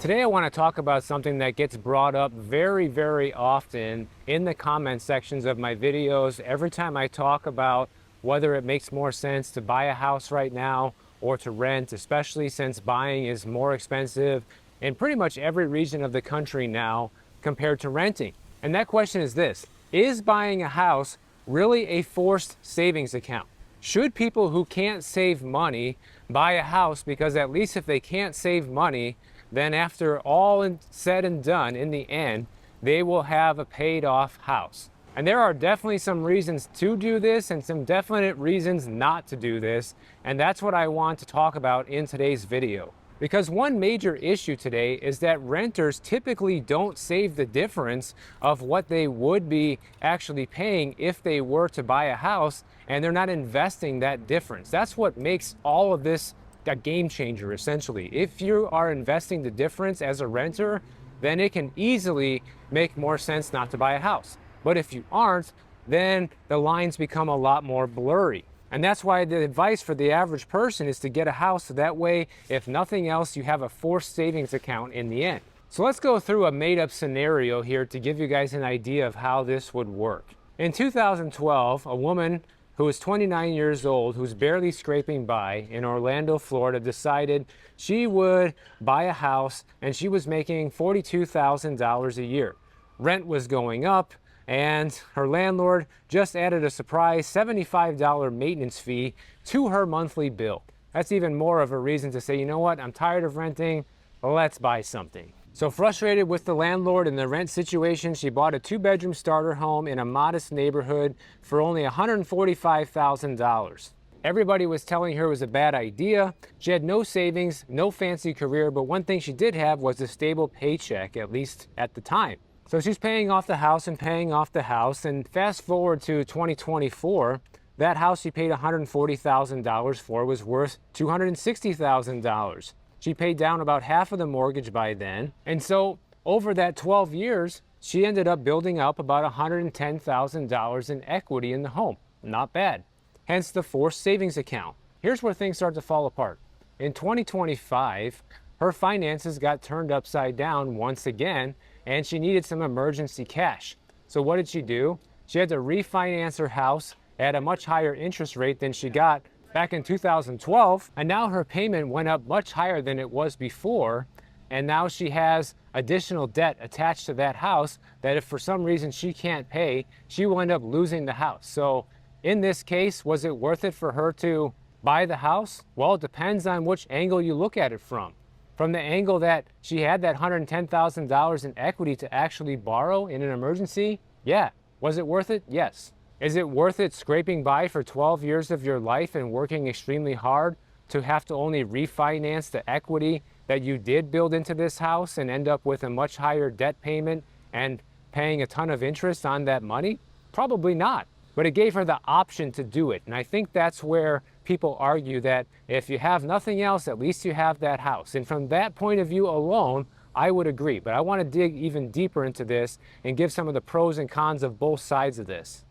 Today I want to talk about something that gets brought up very often in the comment sections of my videos. Every time I talk about whether it makes more sense to buy a house right now or to rent, especially since buying is more expensive in pretty much every region of the country now compared to renting. And that question is this: is buying a house really a forced savings account? Should people who can't save money buy a house because at least if they can't save money, then after all said and done, in the end, they will have a paid off house? And there are definitely some reasons to do this and some definite reasons not to do this. And that's what I want to talk about in today's video. Because one major issue today is that renters typically don't save the difference of what they would be actually paying if they were to buy a house, and they're not investing that difference. That's what makes all of this a game changer, essentially. If you are investing the difference as a renter, then it can easily make more sense not to buy a house. But if you aren't, then the lines become a lot more blurry. And that's why the advice for the average person is to get a house, so that way, if nothing else, you have a forced savings account in the end. So let's go through a made-up scenario here to give you guys an idea of how this would work. In 2012, a woman who was 29 years old, who's barely scraping by in Orlando, Florida, decided she would buy a house, and she was making $42,000 a year. Rent was going up, and her landlord just added a surprise $75 maintenance fee to her monthly bill. That's even more of a reason to say, you know what, I'm tired of renting, let's buy something. So frustrated with the landlord and the rent situation, she bought a 2-bedroom starter home in a modest neighborhood for only $145,000. Everybody was telling her it was a bad idea. She had no savings, no fancy career, but one thing she did have was a stable paycheck, at least at the time. So she's paying off the house and paying off the house, and fast forward to 2024, that house she paid $140,000 for was worth $260,000. She paid down about half of the mortgage by then, and so over that 12 years, she ended up building up about $110,000 in equity in the home. Not bad. Hence the forced savings account. Here's where things start to fall apart. In 2025, her finances got turned upside down once again, and she needed some emergency cash. So what did she do? She had to refinance her house at a much higher interest rate than she got back in 2012, and now her payment went up much higher than it was before, and now she has additional debt attached to that house that if for some reason she can't pay, she will end up losing the house. So in this case, was it worth it for her to buy the house? Well, it depends on which angle you look at it from. From the angle that she had that $110,000 in equity to actually borrow in an emergency, yeah. Was it worth it? Yes. Is it worth it scraping by for 12 years of your life and working extremely hard to have to only refinance the equity that you did build into this house and end up with a much higher debt payment and paying a ton of interest on that money? Probably not. But it gave her the option to do it. And I think that's where people argue that if you have nothing else, at least you have that house. And from that point of view alone, I would agree. But I want to dig even deeper into this and give some of the pros and cons of both sides of this.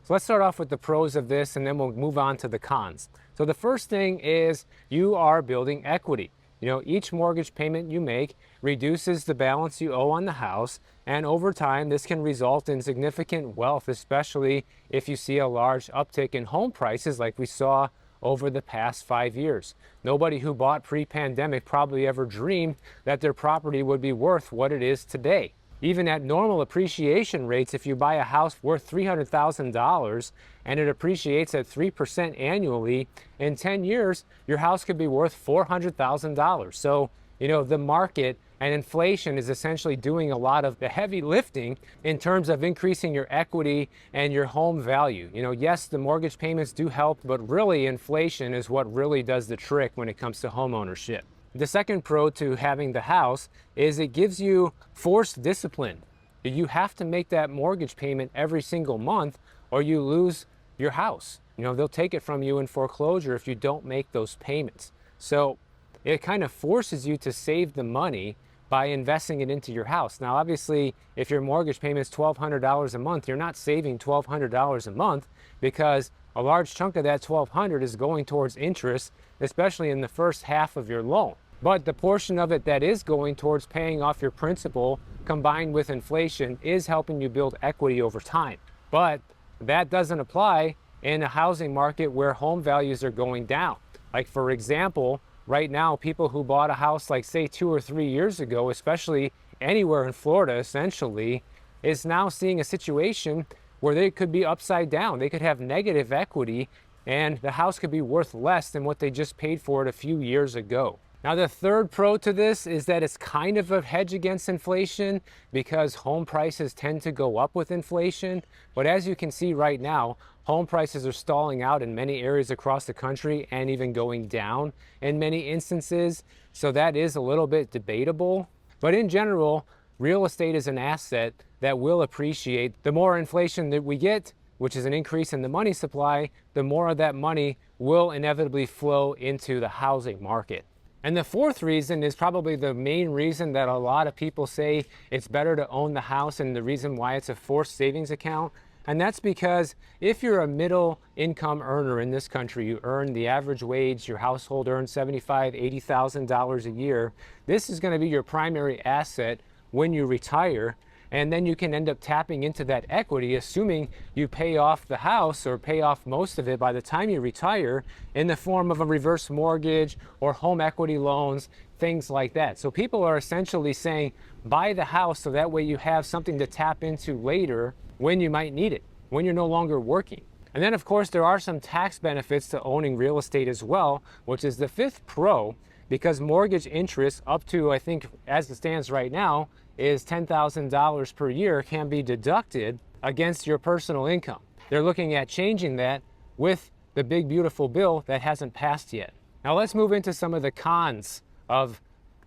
So let's start off with the pros of this, and then we'll move on to the cons. So the first thing is you are building equity. You know, each mortgage payment you make reduces the balance you owe on the house, and over time this can result in significant wealth, especially if you see a large uptick in home prices like we saw over the past 5 years. Nobody who bought pre-pandemic probably ever dreamed that their property would be worth what it is today. Even at normal appreciation rates, if you buy a house worth $300,000 and it appreciates at 3% annually, in 10 years, your house could be worth $400,000. So, you know, the market and inflation is essentially doing a lot of the heavy lifting in terms of increasing your equity and your home value. You know, yes, the mortgage payments do help, but really inflation is what really does the trick when it comes to home ownership. The second pro to having the house is it gives you forced discipline. You have to make that mortgage payment every single month or you lose your house. You know, they'll take it from you in foreclosure if you don't make those payments. So it kind of forces you to save the money by investing it into your house. Now, obviously, if your mortgage payment is $1,200 a month, you're not saving $1,200 a month, because a large chunk of that $1,200 is going towards interest, especially in the first half of your loan. But the portion of it that is going towards paying off your principal, combined with inflation, is helping you build equity over time. But that doesn't apply in a housing market where home values are going down. Like, for example, right now, people who bought a house like, say, 2 or 3 years ago, especially anywhere in Florida, essentially, is now seeing a situation where they could be upside down. They could have negative equity, and the house could be worth less than what they just paid for it a few years ago. Now, the third pro to this is that it's kind of a hedge against inflation, because home prices tend to go up with inflation. But as you can see right now, home prices are stalling out in many areas across the country, and even going down in many instances. So that is a little bit debatable. But in general, real estate is an asset that will appreciate. The more inflation that we get, which is an increase in the money supply, the more of that money will inevitably flow into the housing market. And the fourth reason is probably the main reason that a lot of people say it's better to own the house, and the reason why it's a forced savings account. And that's because if you're a middle income earner in this country, you earn the average wage, your household earns $75,000, $80,000 a year, this is going to be your primary asset when you retire. And then you can end up tapping into that equity, assuming you pay off the house or pay off most of it by the time you retire, in the form of a reverse mortgage or home equity loans, things like that. So people are essentially saying, buy the house so that way you have something to tap into later when you might need it, when you're no longer working. And then, of course, there are some tax benefits to owning real estate as well, which is the fifth pro, because mortgage interest up to, I think, as it stands right now, is $10,000 per year can be deducted against your personal income. They're looking at changing that with the big beautiful bill that hasn't passed yet. Now let's move into some of the cons of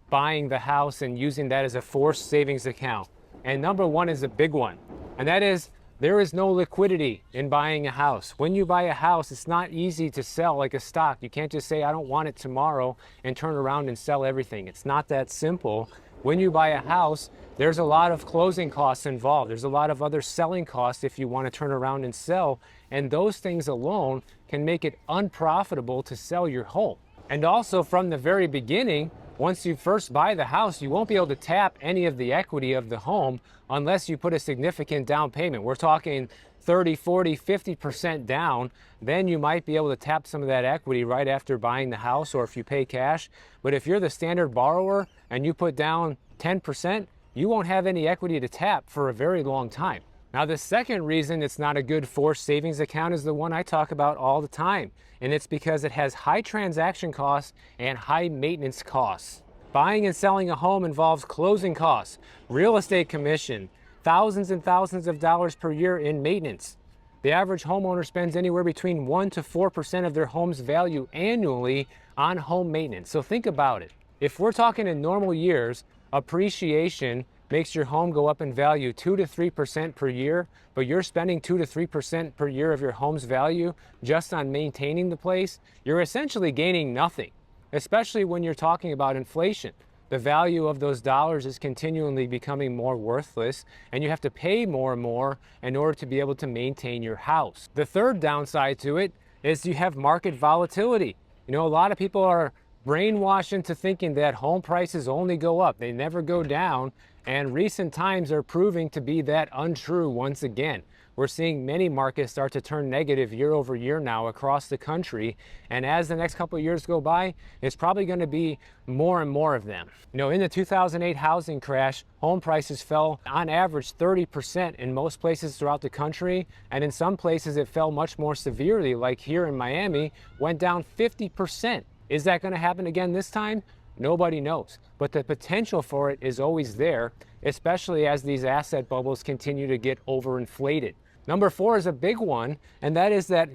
buying the house and using that as a forced savings account. And number one is a big one, and that is there is no liquidity in buying a house. When you buy a house, it's not easy to sell like a stock. You can't just say, I don't want it tomorrow, and turn around and sell everything. It's not that simple. When you buy a house, there's a lot of closing costs involved. There's a lot of other selling costs if you want to turn around and sell. And those things alone can make it unprofitable to sell your home. And also, from the very beginning, once you first buy the house, you won't be able to tap any of the equity of the home unless you put a significant down payment. We're talking 30, 40, 50% down. Then you might be able to tap some of that equity right after buying the house, or if you pay cash. But if you're the standard borrower and you put down 10%, you won't have any equity to tap for a very long time. Now, the second reason it's not a good forced savings account is the one I talk about all the time, and it's because it has high transaction costs and high maintenance costs. Buying and selling a home involves closing costs, real estate commission, thousands and thousands of dollars per year in maintenance. The average homeowner spends anywhere between 1% to 4% of their home's value annually on home maintenance. So think about it. If we're talking in normal years, appreciation makes your home go up in value 2 to 3% per year, but you're spending 2 to 3% per year of your home's value just on maintaining the place, you're essentially gaining nothing, especially when you're talking about inflation. The value of those dollars is continually becoming more worthless, and you have to pay more and more in order to be able to maintain your house. The third downside to it is you have market volatility. You know, a lot of people are brainwashed into thinking that home prices only go up, they never go down, and recent times are proving to be that untrue once again. We're seeing many markets start to turn negative year over year now across the country, and as the next couple of years go by, it's probably going to be more and more of them. You know, in the 2008 housing crash, home prices fell on average 30% in most places throughout the country, and in some places it fell much more severely, like here in Miami, went down 50%. Is that going to happen again this time? Nobody knows, but the potential for it is always there, especially as these asset bubbles continue to get overinflated. Number 4 is a big one, and that is that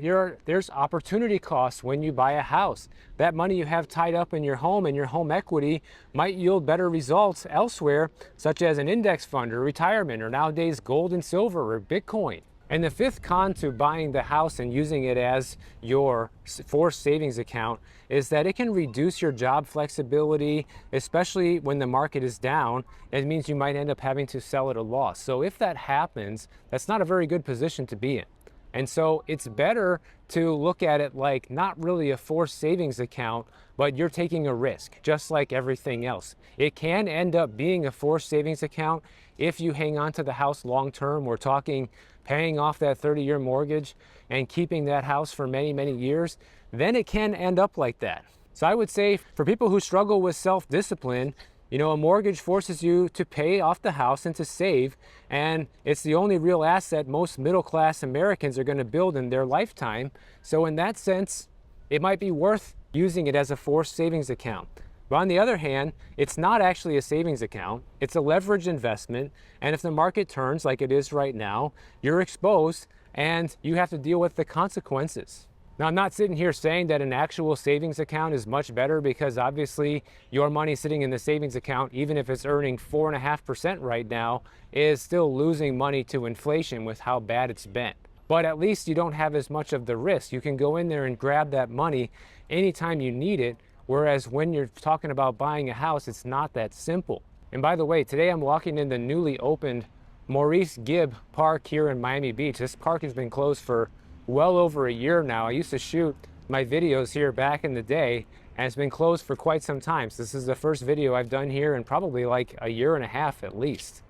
there's opportunity costs when you buy a house. That money you have tied up in your home and your home equity might yield better results elsewhere, such as an index fund or retirement, or nowadays gold and silver or Bitcoin. And the fifth con to buying the house and using it as your forced savings account is that it can reduce your job flexibility, especially when the market is down. It means you might end up having to sell at a loss. So if that happens, that's not a very good position to be in. And so it's better to look at it like not really a forced savings account, but you're taking a risk, just like everything else. It can end up being a forced savings account if you hang on to the house long term. We're talking paying off that 30-year mortgage and keeping that house for many, many years. Then it can end up like that. So I would say for people who struggle with self-discipline, you know, a mortgage forces you to pay off the house and to save, and it's the only real asset most middle-class Americans are going to build in their lifetime. So in that sense, it might be worth using it as a forced savings account. But on the other hand, it's not actually a savings account. It's a leveraged investment, and if the market turns like it is right now, you're exposed and you have to deal with the consequences. Now, I'm not sitting here saying that an actual savings account is much better, because obviously your money sitting in the savings account, even if it's earning 4.5% right now, is still losing money to inflation with how bad it's been. But at least you don't have as much of the risk. You can go in there and grab that money anytime you need it, whereas when you're talking about buying a house, it's not that simple. And by the way, today I'm walking in the newly opened Maurice Gibb Park here in Miami Beach. This park has been closed for well over a year now. I used to shoot my videos here back in the day, and it's been closed for quite some time. So this is the first video I've done here in probably like a year and a half at least.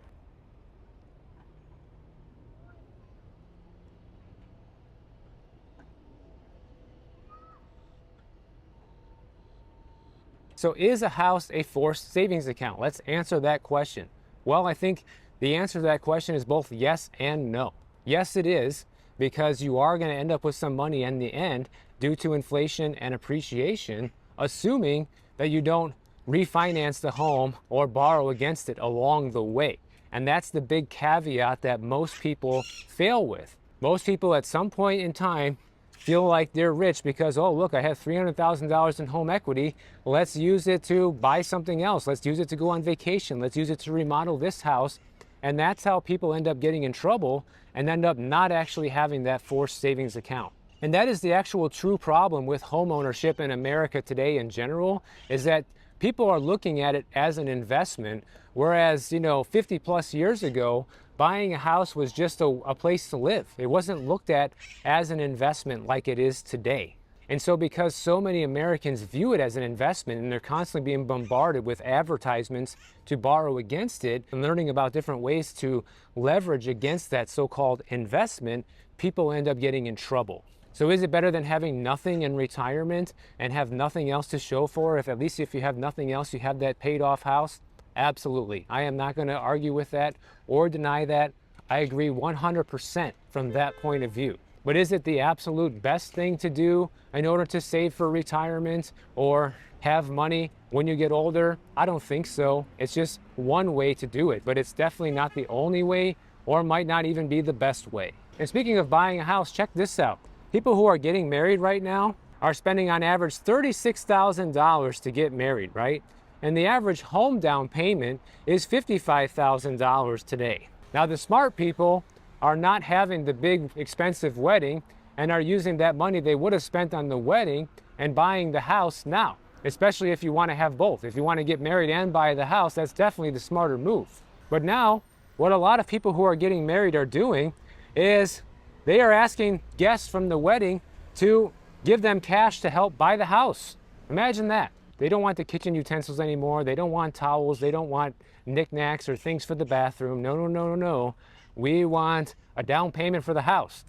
So is a house a forced savings account? Let's answer that question. Well, I think the answer to that question is both yes and no. Yes, it is, because you are going to end up with some money in the end due to inflation and appreciation, assuming that you don't refinance the home or borrow against it along the way. And that's the big caveat that most people fail with. Most people at some point in time feel like they're rich because, oh, look, I have $300,000 in home equity. Let's use it to buy something else. Let's use it to go on vacation. Let's use it to remodel this house. And that's how people end up getting in trouble and end up not actually having that forced savings account. And that is the actual true problem with home ownership in America today in general, is that people are looking at it as an investment, whereas, 50 plus years ago, buying a house was just a place to live. It wasn't looked at as an investment like it is today. And so because so many Americans view it as an investment and they're constantly being bombarded with advertisements to borrow against it and learning about different ways to leverage against that so-called investment, people end up getting in trouble. So is it better than having nothing in retirement and have nothing else to show for? If at least if you have nothing else, you have that paid off house? Absolutely. I am not going to argue with that or deny that. I agree 100% from that point of view. But is it the absolute best thing to do in order to save for retirement or have money when you get older? I don't think so. It's just one way to do it, but it's definitely not the only way, or might not even be the best way. And speaking of buying a house, check this out. People who are getting married right now are spending on average $36,000 to get married, right? And the average home down payment is $55,000 today. Now, the smart people are not having the big expensive wedding and are using that money they would have spent on the wedding and buying the house now, especially if you want to have both. If you want to get married and buy the house, that's definitely the smarter move. But now, what a lot of people who are getting married are doing is they are asking guests from the wedding to give them cash to help buy the house. Imagine that. They don't want the kitchen utensils anymore. They don't want towels. They don't want knickknacks or things for the bathroom. No, no, no, no, no. We want a down payment for the house.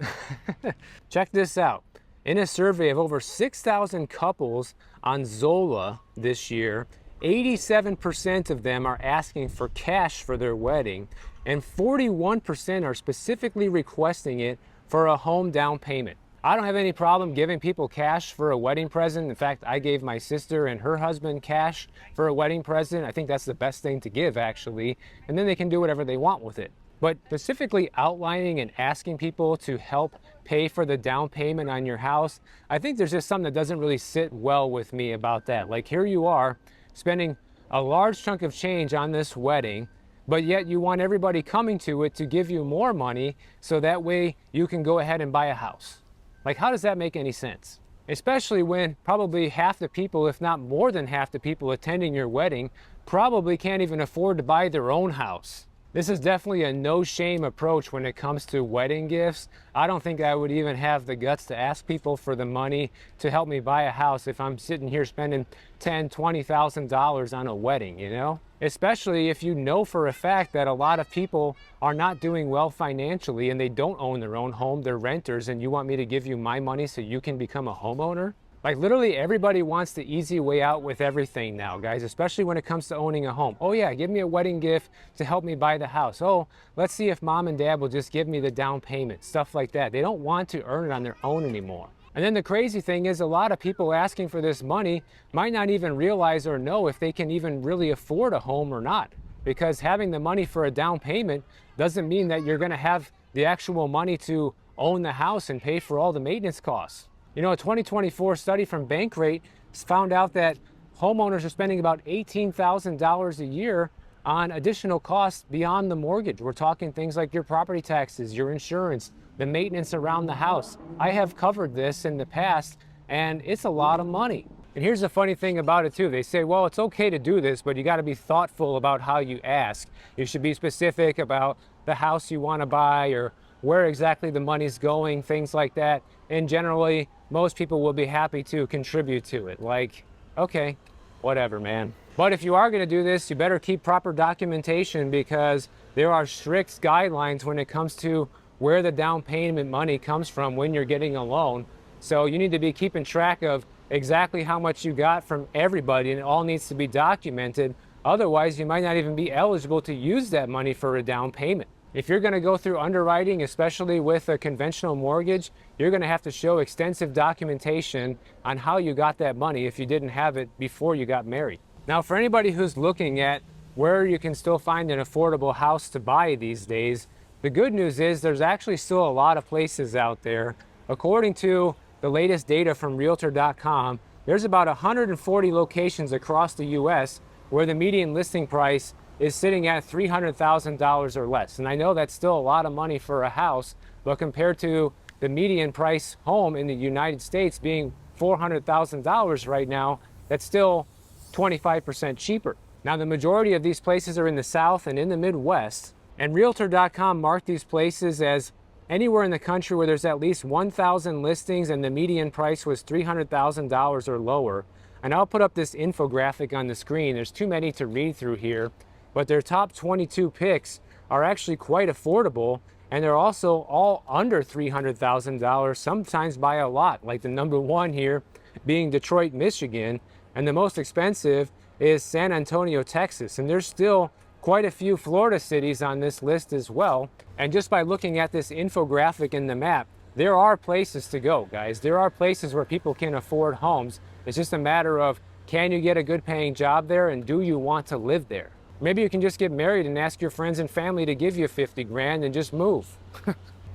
Check this out. In a survey of over 6,000 couples on Zola this year, 87% of them are asking for cash for their wedding, and 41% are specifically requesting it for a home down payment. I don't have any problem giving people cash for a wedding present. In fact, I gave my sister and her husband cash for a wedding present. I think that's the best thing to give, actually, and then they can do whatever they want with it. But specifically outlining and asking people to help pay for the down payment on your house, I think there's just something that doesn't really sit well with me about that. Like, here you are spending a large chunk of change on this wedding, but yet you want everybody coming to it to give you more money so that way you can go ahead and buy a house. Like, how does that make any sense? Especially when probably half the people, if not more than half the people attending your wedding, probably can't even afford to buy their own house. This is definitely a no-shame approach when it comes to wedding gifts. I don't think I would even have the guts to ask people for the money to help me buy a house if I'm sitting here spending $10,000, $20,000 on a wedding, you know? Especially if you know for a fact that a lot of people are not doing well financially and they don't own their own home, they're renters, and you want me to give you my money so you can become a homeowner? Like, literally everybody wants the easy way out with everything now, guys, especially when it comes to owning a home. Oh yeah, give me a wedding gift to help me buy the house. Oh, let's see if mom and dad will just give me the down payment, stuff like that. They don't want to earn it on their own anymore. And then the crazy thing is, a lot of people asking for this money might not even realize or know if they can even really afford a home or not. Because having the money for a down payment doesn't mean that you're gonna have the actual money to own the house and pay for all the maintenance costs. You know, a 2024 study from Bankrate found out that homeowners are spending about $18,000 a year on additional costs beyond the mortgage. We're talking things like your property taxes, your insurance, the maintenance around the house. I have covered this in the past, and it's a lot of money. And here's the funny thing about it too. They say, well, it's okay to do this, but you gotta be thoughtful about how you ask. You should be specific about the house you wanna buy or where exactly the money's going, things like that. And generally, most people will be happy to contribute to it. Like, okay, whatever, man. But if you are gonna do this, you better keep proper documentation, because there are strict guidelines when it comes to where the down payment money comes from when you're getting a loan. So you need to be keeping track of exactly how much you got from everybody, and it all needs to be documented. Otherwise, you might not even be eligible to use that money for a down payment. If you're gonna go through underwriting, especially with a conventional mortgage, you're gonna have to show extensive documentation on how you got that money if you didn't have it before you got married. Now, for anybody who's looking at where you can still find an affordable house to buy these days, the good news is there's actually still a lot of places out there. According to the latest data from Realtor.com, there's about 140 locations across the US where the median listing price is sitting at $300,000 or less. And I know that's still a lot of money for a house, but compared to the median price home in the United States being $400,000 right now, that's still 25% cheaper. Now, the majority of these places are in the South and in the Midwest, and Realtor.com marked these places as anywhere in the country where there's at least 1,000 listings and the median price was $300,000 or lower. And I'll put up this infographic on the screen. There's too many to read through here, but their top 22 picks are actually quite affordable, and they're also all under $300,000, sometimes by a lot, like the number one here being Detroit, Michigan, and the most expensive is San Antonio, Texas. And there's still quite a few Florida cities on this list as well. And just by looking at this infographic in the map, there are places to go, guys. There are places where people can afford homes. It's just a matter of, can you get a good paying job there, and do you want to live there? Maybe you can just get married and ask your friends and family to give you 50 grand and just move.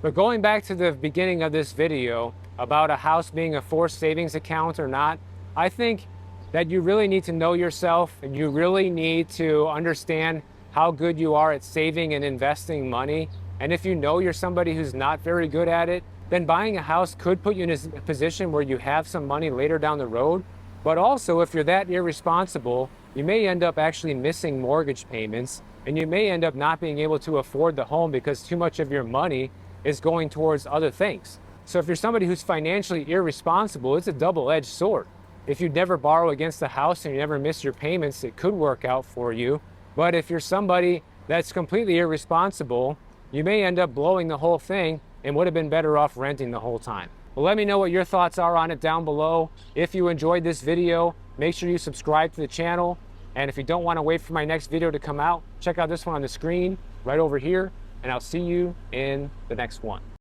But going back to the beginning of this video about a house being a forced savings account or not, I think that you really need to know yourself, and you really need to understand how good you are at saving and investing money. And if you know you're somebody who's not very good at it, then buying a house could put you in a position where you have some money later down the road. But also, if you're that irresponsible, you may end up actually missing mortgage payments, and you may end up not being able to afford the home because too much of your money is going towards other things. So if you're somebody who's financially irresponsible, it's a double-edged sword. If you never borrow against the house and you never miss your payments, it could work out for you. But if you're somebody that's completely irresponsible, you may end up blowing the whole thing and would have been better off renting the whole time. Well, let me know what your thoughts are on it down below. If you enjoyed this video, make sure you subscribe to the channel. And if you don't want to wait for my next video to come out, check out this one on the screen right over here, and I'll see you in the next one.